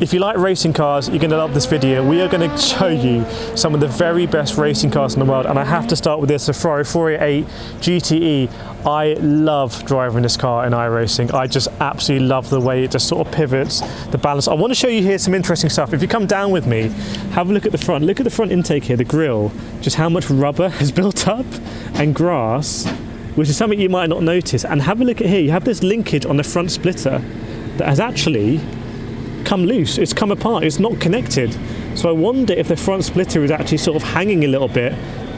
If you like racing cars, you're going to love this video. We are going to show you some of the very best racing cars in the world, and I have to start with this, the Ferrari 488 GTE. I love driving this car in iRacing. I just absolutely love the way it just sort of pivots, the balance. I want to show you here some interesting stuff. If you come down with me, have a look at the front. Look at the front intake here, the grille, just how much rubber has built up and grass, which is something you might not notice. And have a look at here, you have this linkage on the front splitter that has actually come loose, it's come apart, it's not connected. So I wonder if the front splitter is actually sort of hanging a little bit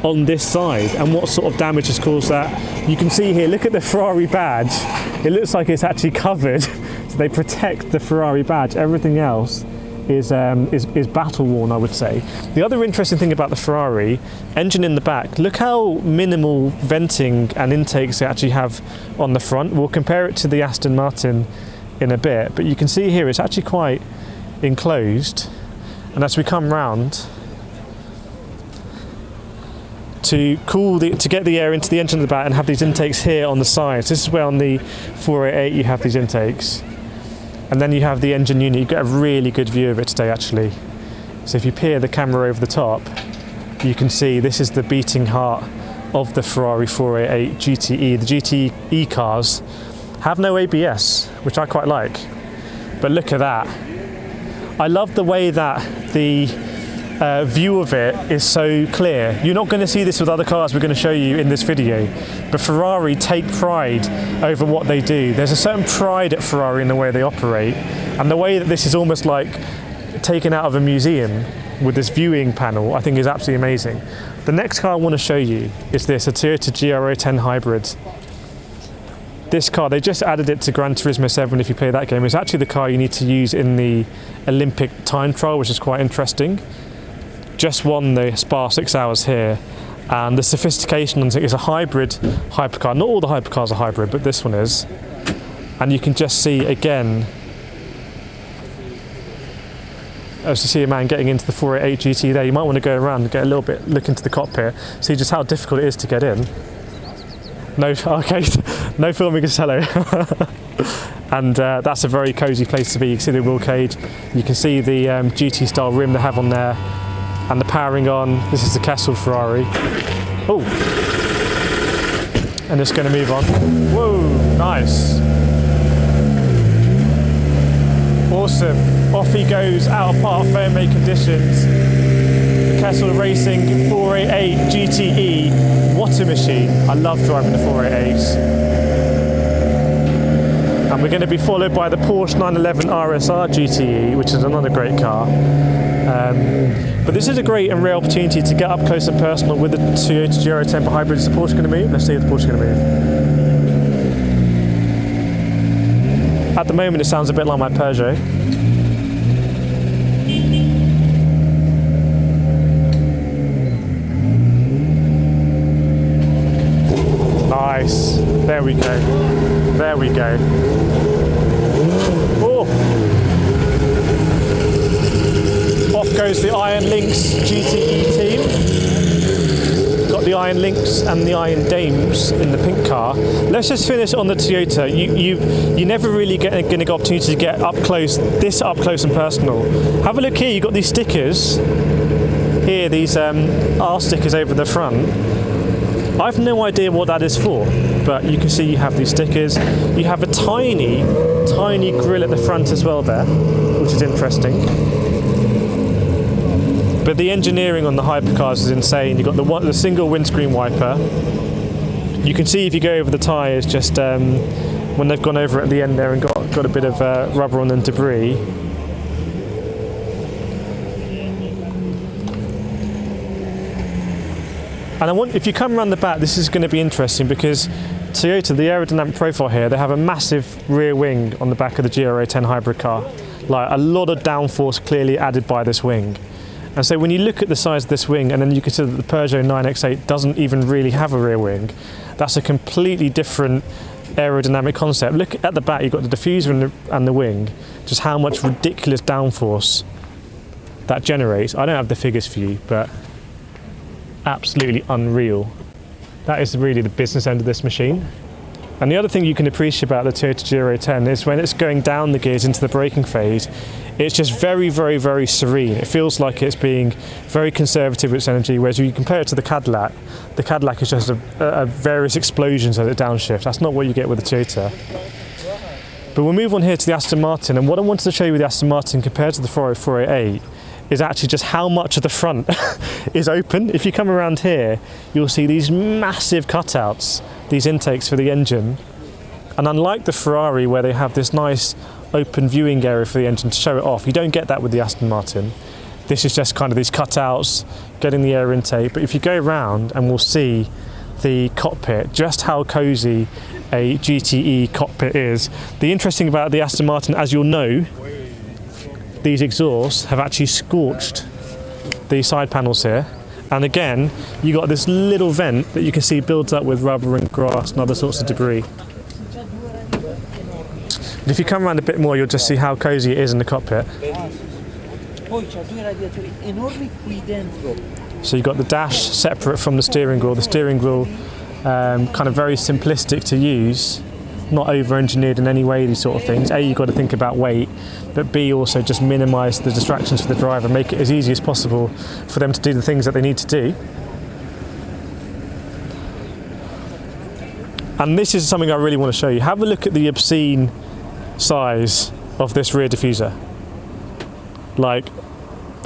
on this side and what sort of damage has caused that. You can see here, look at the Ferrari badge, it looks like it's actually covered. So they protect the Ferrari badge, everything else is battle worn, I would say. The other interesting thing about the Ferrari engine in the back, look how minimal venting and intakes they actually have on the front. We'll compare it to the Aston Martin in a bit, but you can see here it's actually quite enclosed, and as we come round to get the air into the engine at the back and have these intakes here on the sides. This is where on the 488 you have these intakes, and then you have the engine unit. You get a really good view of it today actually. So if you peer the camera over the top, you can see this is the beating heart of the Ferrari 488 GTE. The GTE cars have no ABS, which I quite like, but look at that. I love the way that the view of it is so clear. You're not going to see this with other cars we're going to show you in this video, but Ferrari take pride over what they do. There's a certain pride at Ferrari in the way they operate, and the way that this is almost like taken out of a museum with this viewing panel, I think is absolutely amazing. The next car I want to show you is this, a Toyota GR10 Hybrid. This car, they just added it to Gran Turismo 7 if you play that game. It's actually the car you need to use in the Olympic time trial, which is quite interesting. Just won the Spa 6 hours here. And the sophistication on it is a hybrid hypercar. Not all the hypercars are hybrid, but this one is. And you can just see again, as you see a man getting into the 488 GT there, you might want to go around and get a little bit, look into the cockpit, see just how difficult it is to get in. No, okay, no filming, Castello. And that's a very cosy place to be. You can see the wheel cage, you can see the GT style rim they have on there, and the powering on. This is the Kessel Ferrari. Oh, and it's going to move on. Whoa, nice. Awesome. Off he goes out of part of fair-made conditions. The Kessel Racing 488 GTE. What a machine. I love driving the 488s. And we're going to be followed by the Porsche 911 RSR GTE, which is another great car. But this is a great and rare opportunity to get up close and personal with the Toyota GR10 Hybrid. Is the Porsche going to move? Let's see if the Porsche is going to move. At the moment it sounds a bit like my Peugeot. Nice. There we go. There we go. Oh. Off goes the Iron Lynx GTE team. Got the Iron Lynx and the Iron Dames in the pink car. Let's just finish on the Toyota. You never really get an opportunity to get up close, this up close and personal. Have a look here. You've got these stickers here. These R stickers over the front. I've no idea what that is for, but you can see you have these stickers. You have a tiny, tiny grille at the front as well there, which is interesting. But the engineering on the hypercars is insane. You've got the single windscreen wiper. You can see if you go over the tyres, just when they've gone over at the end there and got a bit of rubber on and debris. And if you come around the back, this is going to be interesting because Toyota, the aerodynamic profile here, they have a massive rear wing on the back of the GR10 hybrid car. Like a lot of downforce clearly added by this wing. And so when you look at the size of this wing and then you consider that the Peugeot 9X8 doesn't even really have a rear wing, that's a completely different aerodynamic concept. Look at the back, you've got the diffuser and the wing, just how much ridiculous downforce that generates. I don't have the figures for you, but absolutely unreal. That is really the business end of this machine. And the other thing you can appreciate about the Toyota GR10 is when it's going down the gears into the braking phase, It's just very, very, very serene. It feels like it's being very conservative with its energy, whereas if you compare it to the Cadillac is just a various explosions as it downshifts. That's not what you get with the Toyota. But we'll move on here to the Aston Martin, and what I wanted to show you with the Aston Martin compared to the 488 is actually just how much of the front is open. If you come around here, you'll see these massive cutouts, these intakes for the engine. And unlike the Ferrari, where they have this nice open viewing area for the engine to show it off, you don't get that with the Aston Martin. This is just kind of these cutouts, getting the air intake. But if you go around, and we'll see the cockpit, just how cosy a GTE cockpit is. The interesting about the Aston Martin, as you'll know, these exhausts have actually scorched the side panels here. And again, you got this little vent that you can see builds up with rubber and grass and other sorts of debris. But if you come around a bit more, you'll just see how cosy it is in the cockpit. So you've got the dash separate from the steering wheel. The steering wheel kind of very simplistic to use, not over-engineered in any way, these sort of things. A, you've got to think about weight, but B, also just minimise the distractions for the driver, make it as easy as possible for them to do the things that they need to do. And this is something I really want to show you. Have a look at the obscene size of this rear diffuser. Like,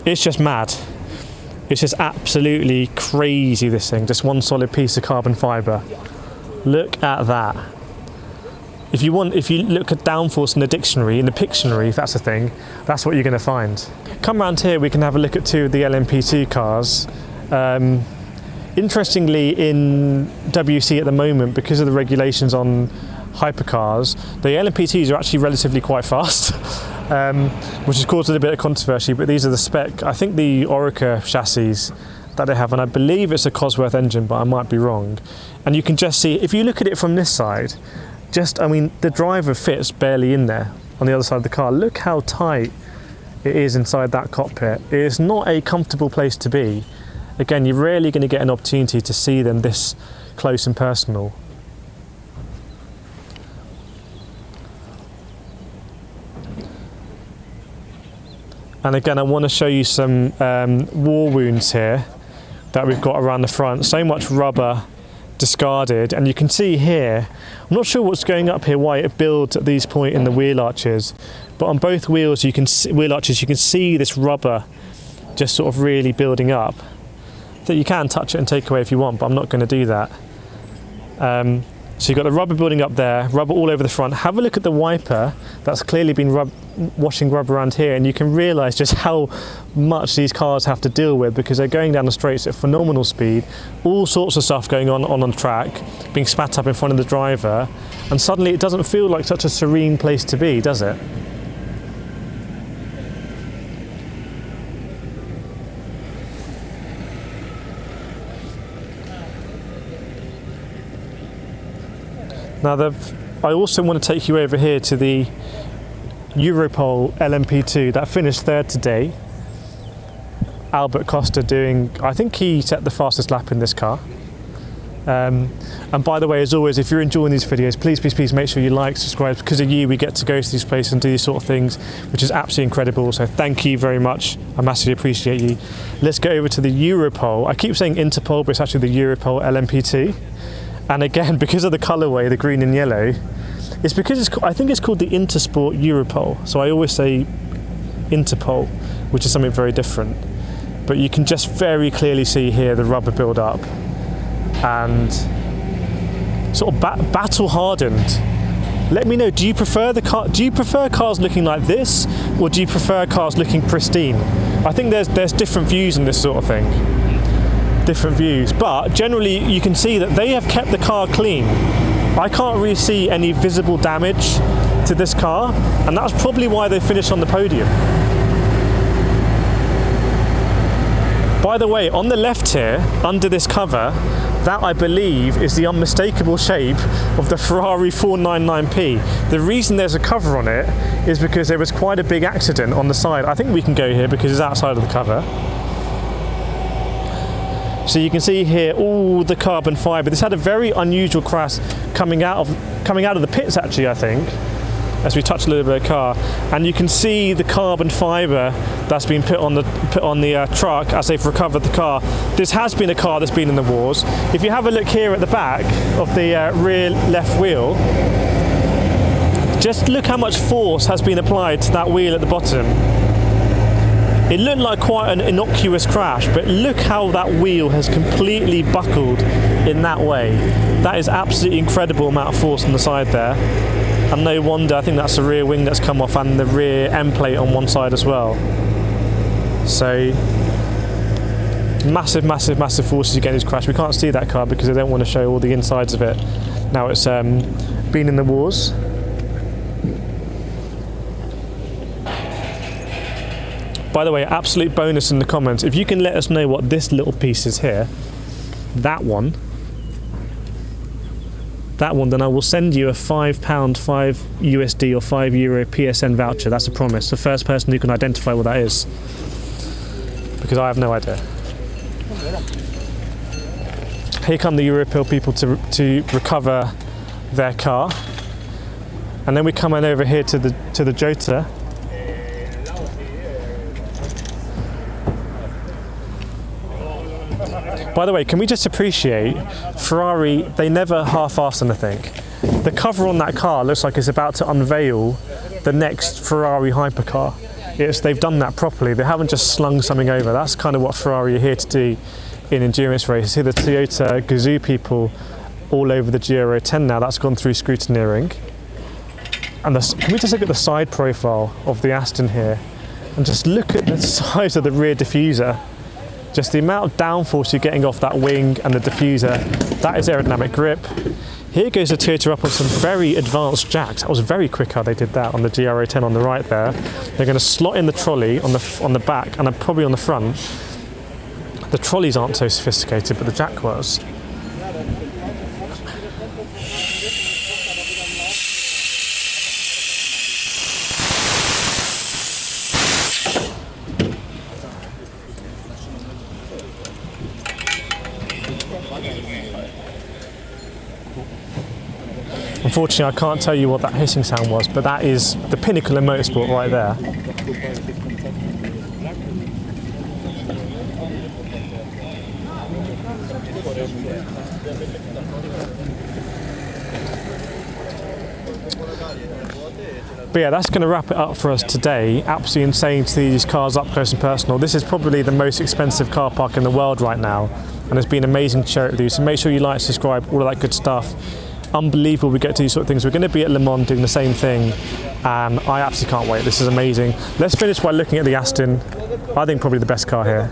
it's just mad. It's just absolutely crazy, this thing. Just one solid piece of carbon fibre. Look at that. If you look at downforce in the dictionary, in the Pictionary, if that's a thing, that's what you're going to find. Come around here, we can have a look at two of the LMP2 cars. Interestingly, in WC at the moment, because of the regulations on hypercars, the LMP2s are actually relatively quite fast, which has caused a bit of controversy, but these are the spec, I think the Oreca chassis that they have, and I believe it's a Cosworth engine, but I might be wrong. And you can just see, if you look at it from this side, the driver fits barely in there on the other side of the car. Look how tight it is inside that cockpit. It is not a comfortable place to be. Again, you're rarely going to get an opportunity to see them this close and personal. And again, I want to show you some war wounds here that we've got around the front. So much rubber discarded, and you can see here, I'm not sure what's going up here, why it builds at these points in the wheel arches, but on both wheels you can see this rubber just sort of really building up. That you can touch it and take away if you want, but I'm not going to do that. So you've got the rubber building up there, rubber all over the front. Have a look at the wiper that's clearly been washing rubber around here, and you can realise just how much these cars have to deal with, because they're going down the straights at phenomenal speed, all sorts of stuff going on the track, being spat up in front of the driver, and suddenly it doesn't feel like such a serene place to be, does it? Now, I also want to take you over here to the Europol LMP2 that finished third today. Albert Costa doing, I think he set the fastest lap in this car. And by the way, as always, if you're enjoying these videos, please make sure you like, subscribe. Because of you, we get to go to these places and do these sort of things, which is absolutely incredible. So thank you very much. I massively appreciate you. Let's go over to the Europol. I keep saying Interpol, but it's actually the Europol LMP2. And again, because of the colourway, the green and yellow, it's because I think it's called the Intersport Europol. So I always say Interpol, which is something very different. But you can just very clearly see here the rubber build up and sort of battle hardened. Let me know, do you prefer cars looking like this, or do you prefer cars looking pristine? I think there's different views on this sort of thing. Different views, but generally you can see that they have kept the car clean. I can't really see any visible damage to this car, and that's probably why they finished on the podium. By the way, on the left here, under this cover, that I believe is the unmistakable shape of the Ferrari 499P. The reason there's a cover on it is because there was quite a big accident on the side. I think we can go here because it's outside of the cover. So you can see here all the carbon fibre. This had a very unusual crash coming out of the pits, actually, I think. as we touch a little bit of the car, and you can see the carbon fibre that's been put on the truck as they've recovered the car. This has been a car that's been in the wars. If you have a look here at the back of the rear left wheel, just look how much force has been applied to that wheel at the bottom. It looked like quite an innocuous crash, but look how that wheel has completely buckled in that way. That is absolutely incredible amount of force on the side there. And no wonder, I think that's the rear wing that's come off and the rear end plate on one side as well. So, massive, massive, massive forces against this crash. We can't see that car because they don't want to show all the insides of it. Now it's been in the wars. By the way, absolute bonus in the comments, if you can let us know what this little piece is here, that one, then I will send you a £5, $5 USD or €5 PSN voucher. That's a promise. The first person who can identify what that is. Because I have no idea. Here come the Europil people to recover their car. And then we come on over here to the Jota. By the way, can we just appreciate Ferrari, they never half-ass anything. The cover on that car looks like it's about to unveil the next Ferrari hypercar. They've done that properly. They haven't just slung something over. That's kind of what Ferrari are here to do in endurance races. Here the Toyota Gazoo people all over the Euro 10 now. That's gone through scrutineering. And can we just look at the side profile of the Aston here and just look at the size of the rear diffuser. Just the amount of downforce you're getting off that wing and the diffuser, that is aerodynamic grip. Here goes the Toyota up on some very advanced jacks. That was very quick how they did that on the GRO 10 on the right there. They're going to slot in the trolley on the back and probably on the front. The trolleys aren't so sophisticated, but the jack was. Unfortunately, I can't tell you what that hissing sound was, but that is the pinnacle of motorsport right there. But yeah, that's going to wrap it up for us today. Absolutely insane to see these cars up close and personal. This is probably the most expensive car park in the world right now, and it's been amazing to share it with you. So make sure you like, subscribe, all of that good stuff. Unbelievable we get to these sort of things. We're going to be at Le Mans doing the same thing, and I absolutely can't wait. This is amazing. Let's finish by looking at the Aston. I think probably the best car here.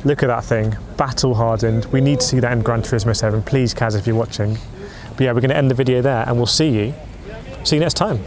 Look at that thing, battle hardened. We need to see that in Gran Turismo 7. Please, Kaz, if you're watching. But yeah, we're going to end the video there, and we'll see you next time.